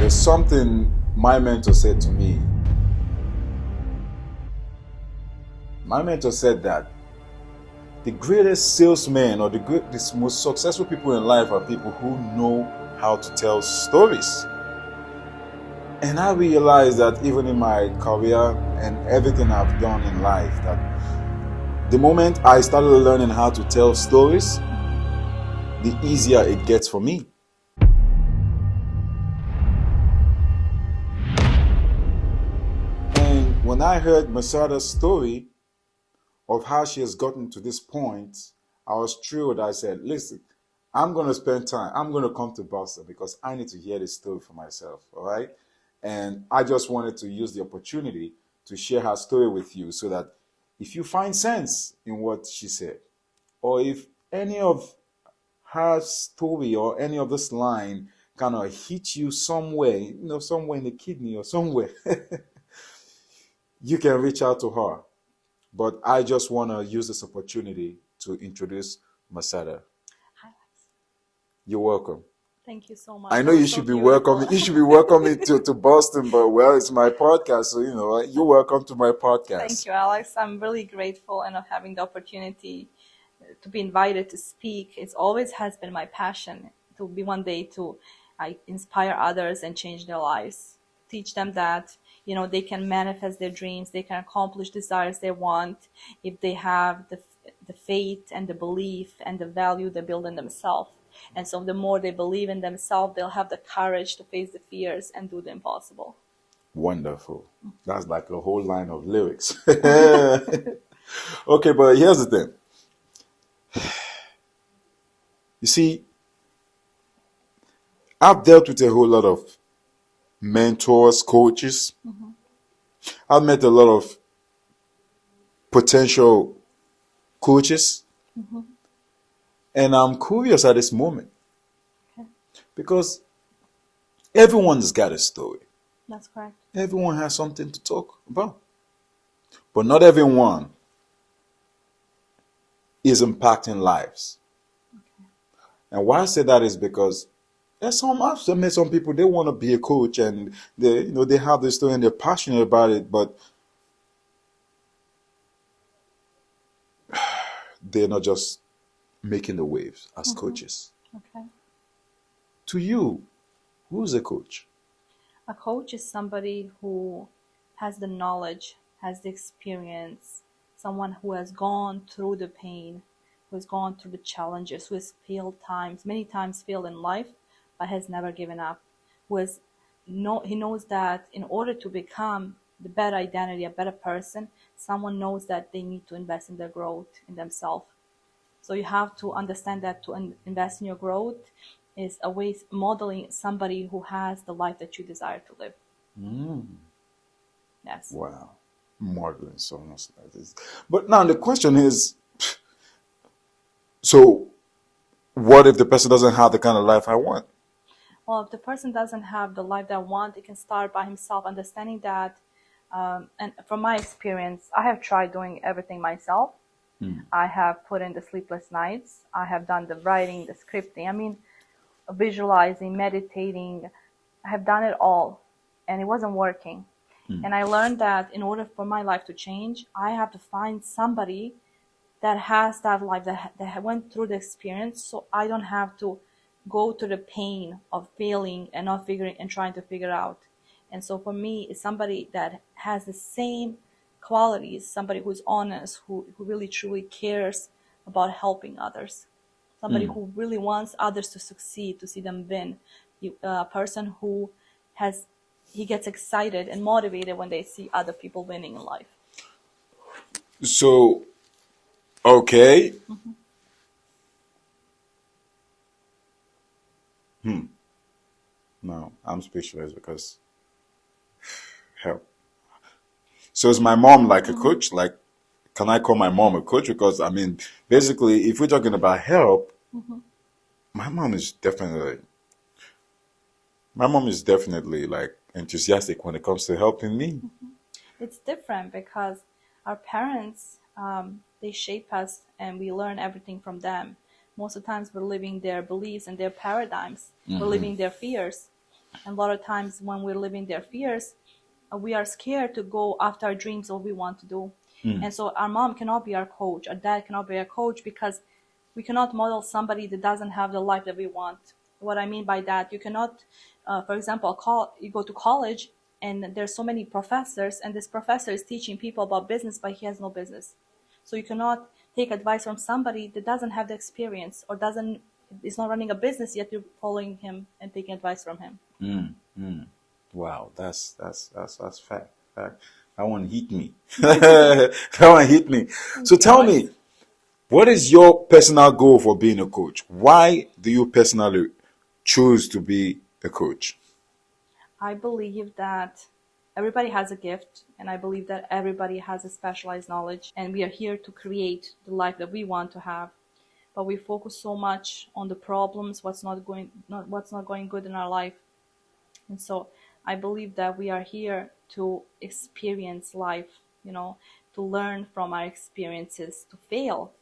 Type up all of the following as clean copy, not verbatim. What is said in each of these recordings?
There's something my mentor said to me. My mentor said that the greatest salesmen or the most successful people in life are people who know how to tell stories. And I realized that even in my career and everything I've done in life, that the moment I started learning how to tell stories, the easier it gets for me. And when I heard Mirsada's story of how she has gotten to this point, I was thrilled. I said, listen, I'm going to spend time. I'm going to come to Boston because I need to hear this story for myself, all right? And I just wanted to use the opportunity to share her story with you so that if you find sense in what she said, or if any of her story or any of this line kind of hit you somewhere, somewhere in the kidney or somewhere, you can reach out to her. But I just want to use this opportunity to introduce Mirsada. Hi. You're welcome. Thank you so much. I know you should be welcoming. You should be welcoming to Boston, but well, it's my podcast, so you're welcome to my podcast. Thank you, Alex. I'm really grateful and having the opportunity to be invited to speak. It always has been my passion to be one day to inspire others and change their lives. Teach them that they can manifest their dreams, they can accomplish desires they want if they have the faith and the belief and the value they build in themselves. And so the more they believe in themselves, they'll have the courage to face the fears and do the impossible. Wonderful. That's like a whole line of lyrics. Okay, but here's the thing. You see, I've dealt with a whole lot of mentors, coaches. Mm-hmm. I've met a lot of potential coaches. Mm-hmm. And I'm curious at this moment. Okay. Because everyone's got a story. That's correct. Everyone has something to talk about. But not everyone is impacting lives. Okay. And why I say that is because I've met some people, they want to be a coach and they have this story and they're passionate about it, but they're not just making the waves as mm-hmm. coaches. Okay. To you, who's a coach? A coach is somebody who has the knowledge, has the experience, someone who has gone through the pain, who has gone through the challenges, who has many times failed in life, but has never given up. He knows that in order to become the better identity, a better person, someone knows that they need to invest in their growth, in themselves. So you have to understand that to invest in your growth is a way modeling somebody who has the life that you desire to live. Mm. Yes. Wow. Modeling someone like this. But now the question is, so what if the person doesn't have the kind of life I want? Well, if the person doesn't have the life that I want, he can start by himself understanding that. And from my experience, I have tried doing everything myself. I have put in the sleepless nights. I have done the writing, the scripting. Visualizing, meditating. I have done it all, and it wasn't working. And I learned that in order for my life to change, I have to find somebody that has that life, that went through the experience, so I don't have to go through the pain of failing and not figuring and trying to figure out. And so for me, it's somebody that has the same qualities, somebody who's honest, who really truly cares about helping others, somebody who really wants others to succeed, to see them win, a person who he gets excited and motivated when they see other people winning in life. So, okay. Mm-hmm. No, I'm speechless because help. So is my mom like a coach? Like, can I call my mom a coach? Because basically, if we're talking about help, my mom is definitely like enthusiastic when it comes to helping me. It's different because our parents, they shape us and we learn everything from them. Most of the times we're living their beliefs and their paradigms. We're living their fears. And a lot of times when we're living their fears, we are scared to go after our dreams or we want to do. And so our mom cannot be our coach, our dad cannot be our coach, because we cannot model somebody that doesn't have the life that we want. What I mean by that, you cannot, for example, you go to college and there's so many professors, and this professor is teaching people about business, but he has no business. So you cannot take advice from somebody that doesn't have the experience or doesn't is not running a business yet. You're following him and taking advice from him. Wow, that's fact. Fact. That one hit me. That one hit me. So tell me, what is your personal goal for being a coach? Why do you personally choose to be a coach? I believe that everybody has a gift, and I believe that everybody has a specialized knowledge, and we are here to create the life that we want to have. But we focus so much on the problems, what's not going good in our life. And so I believe that we are here to experience life, to learn from our experiences, to fail.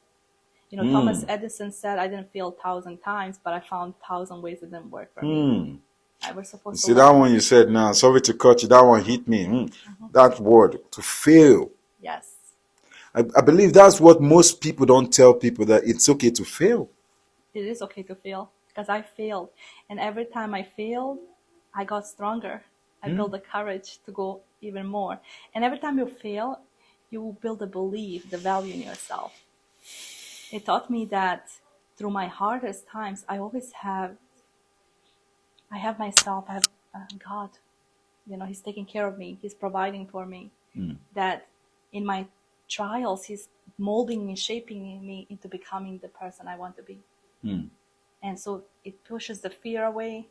Thomas Edison said, I didn't fail 1,000 times, but I found 1,000 ways it didn't work for me. I was You supposed to see that learn. one you said now, sorry to cut you, that one hit me. That word, to fail. Yes. I believe that's what most people don't tell people, that it's okay to fail. It is okay to fail, because I failed. And every time I failed, I got stronger. I built the courage to go even more. And every time you fail, you build a belief, the value in yourself. It taught me that through my hardest times, I have myself, I have God. He's taking care of me. He's providing for me. That in my trials, He's molding me, shaping me into becoming the person I want to be. And so it pushes the fear away.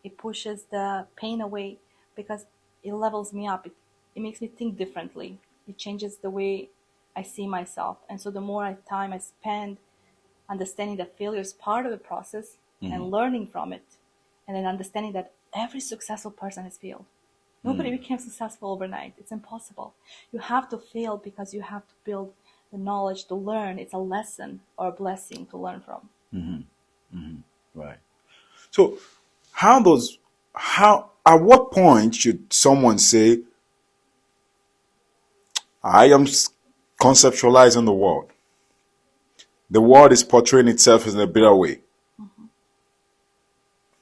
It pushes the pain away, because it levels me up. It makes me think differently. It changes the way I see myself. And so the more time I spend understanding that failure is part of the process and learning from it, and then understanding that every successful person has failed. Nobody became successful overnight. It's impossible. You have to fail because you have to build the knowledge to learn. It's a lesson or a blessing to learn from. Right. So at what point should someone say, I am conceptualizing the world. The world is portraying itself in a better way.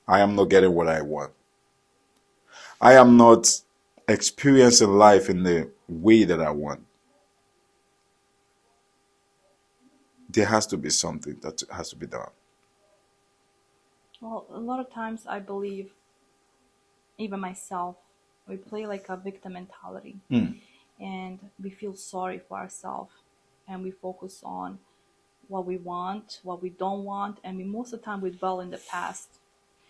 I am not getting what I want. I am not experiencing life in the way that I want. There has to be something that has to be done. Well, a lot of times I believe, even myself, we play like a victim mentality, and we feel sorry for ourselves, and we focus on what we want, what we don't want, and most of the time we dwell in the past.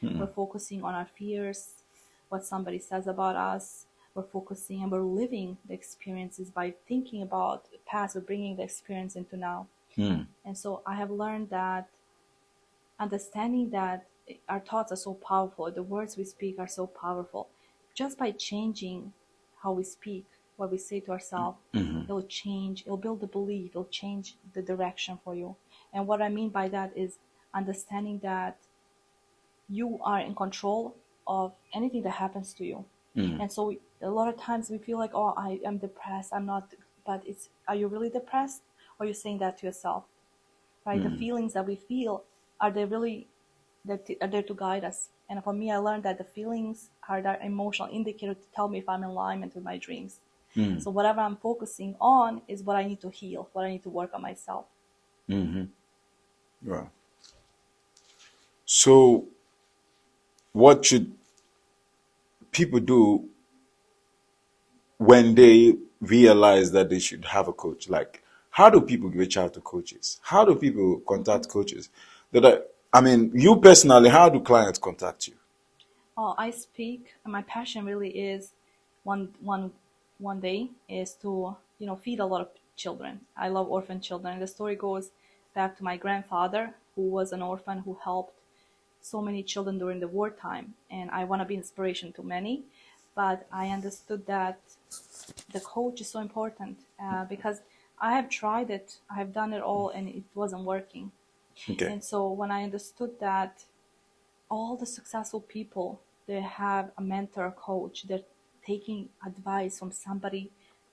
We're focusing on our fears, what somebody says about us. We're focusing and we're living the experiences by thinking about the past. We're bringing the experience into now. And so I have learned that understanding that our thoughts are so powerful, the words we speak are so powerful. Just by changing how we speak, what we say to ourselves, it'll change, it'll build a belief, it'll change the direction for you. And what I mean by that is understanding that you are in control of anything that happens to you. And so a lot of times we feel like, oh, I am depressed, I'm not, but are you really depressed? Or are you saying that to yourself? Right? The feelings that we feel, are they really are there to guide us? And for me, I learned that the feelings are that emotional indicator to tell me if I'm in alignment with my dreams. So whatever I'm focusing on is what I need to heal, what I need to work on myself. Right. So what should people do when they realize that they should have a coach? Like, how do people reach out to coaches? How do people contact coaches? I mean, you personally, how do clients contact you? I speak, and my passion really is one day is to feed a lot of children. I love orphan children. The story goes back to my grandfather, who was an orphan who helped so many children during the wartime, and I want to be inspiration to many. But I understood that the coach is so important, because I have tried it, I have done it all, and it wasn't working. Okay. And so when I understood that all the successful people they have a mentor, coach, they're taking advice from somebody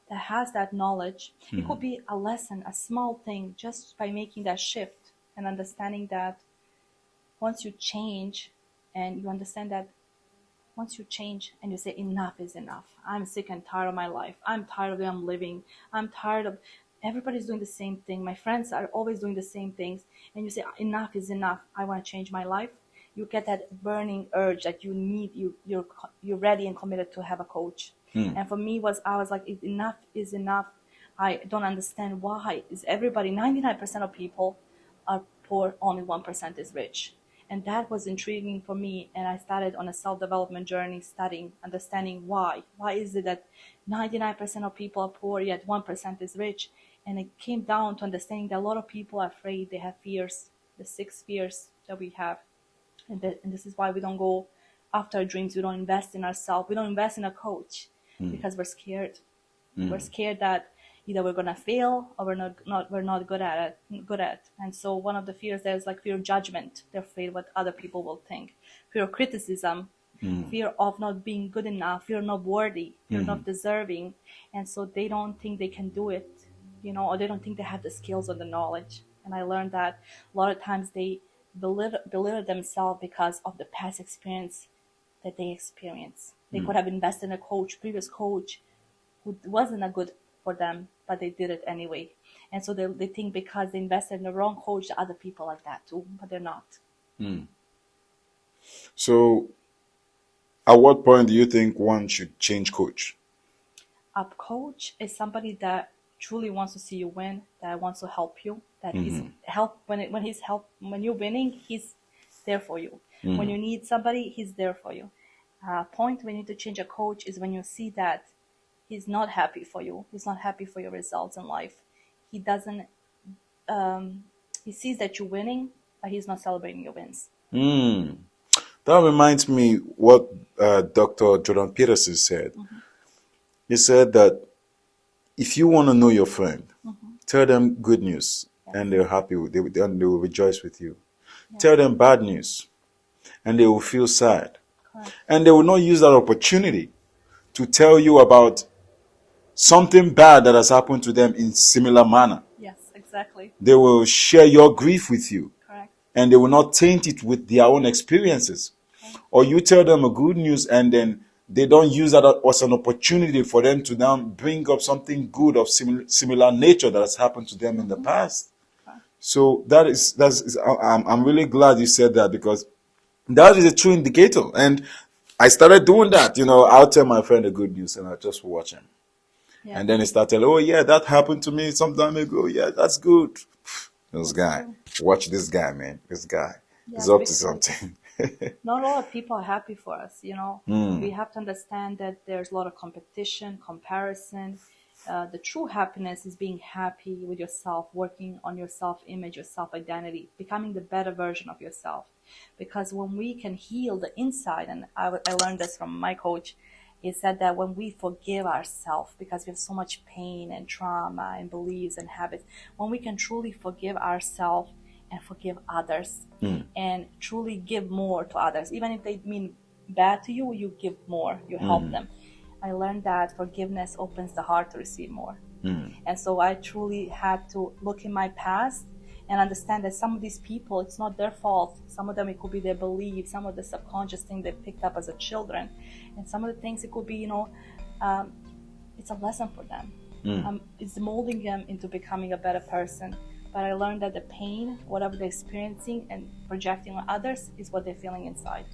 that has that knowledge. It could be a lesson, a small thing, just by making that shift and understanding that once you change and you understand that once you change and you say enough is enough, I'm sick and tired of my life, I'm tired of the way I'm living, I'm tired of everybody's doing the same thing, my friends are always doing the same things, and you say enough is enough, I want to change my life, you get that burning urge that you need, you're ready and committed to have a coach. And for me I was like, enough is enough. I don't understand why is everybody 99% of people are poor, only 1% is rich. And that was intriguing for me. And I started on a self-development journey, studying, understanding why. Why is it that 99% of people are poor, yet 1% is rich? And it came down to understanding that a lot of people are afraid, they have fears, the 6 fears that we have. And this is why we don't go after our dreams. We don't invest in ourselves. We don't invest in a coach because we're scared. We're scared that either we're gonna fail or we're not good at it. And so one of the fears there is like fear of judgment. They're afraid what other people will think. Fear of criticism, fear of not being good enough, fear of not worthy, fear of not deserving. And so they don't think they can do it, or they don't think they have the skills or the knowledge. And I learned that a lot of times they belittle themselves because of the past experience that they experience. They could have invested in a previous coach, who wasn't a good for them, but they did it anyway. And so they think because they invested in the wrong coach, that other people like that too, but they're not. So, at what point do you think one should change coach? A coach is somebody that truly wants to see you win, that wants to help you, that he's when you're winning, he's there for you. When you need somebody, he's there for you. Point when you need to change a coach is when you see that he's not happy for you. He's not happy for your results in life. He doesn't. He sees that you're winning, but he's not celebrating your wins. That reminds me what Dr. Jordan Peterson said. He said that if you want to know your friend, tell them good news, and they're happy. They will rejoice with you. Tell them bad news, and they will feel sad. Correct. And they will not use that opportunity to tell you about something bad that has happened to them in similar manner. Yes, exactly. They will share your grief with you. Correct. And they will not taint it with their own experiences. Correct. Or you tell them a good news and then they don't use that as an opportunity for them to now bring up something good of similar nature that has happened to them in the past. Correct. So I'm really glad you said that, because that is a true indicator. And I started doing that. I'll tell my friend the good news and I'll just watch him. Yeah. And then he started, oh yeah, that happened to me some time ago. Yeah, that's good. This guy, watch this guy, man. This guy is up to something. Not a lot of people are happy for us, We have to understand that there's a lot of competition, comparison. The true happiness is being happy with yourself, working on your self-image, your self-identity, becoming the better version of yourself. Because when we can heal the inside, and I learned this from my coach, he said that when we forgive ourselves, because we have so much pain and trauma and beliefs and habits, when we can truly forgive ourselves and forgive others and truly give more to others, even if they mean bad to you, you give more, you help them. I learned that forgiveness opens the heart to receive more. And so I truly had to look in my past and understand that some of these people, it's not their fault. Some of them, it could be their beliefs, some of the subconscious things they picked up as a children. And some of the things, it could be, it's a lesson for them. It's molding them into becoming a better person. But I learned that the pain, whatever they're experiencing and projecting on others, is what they're feeling inside.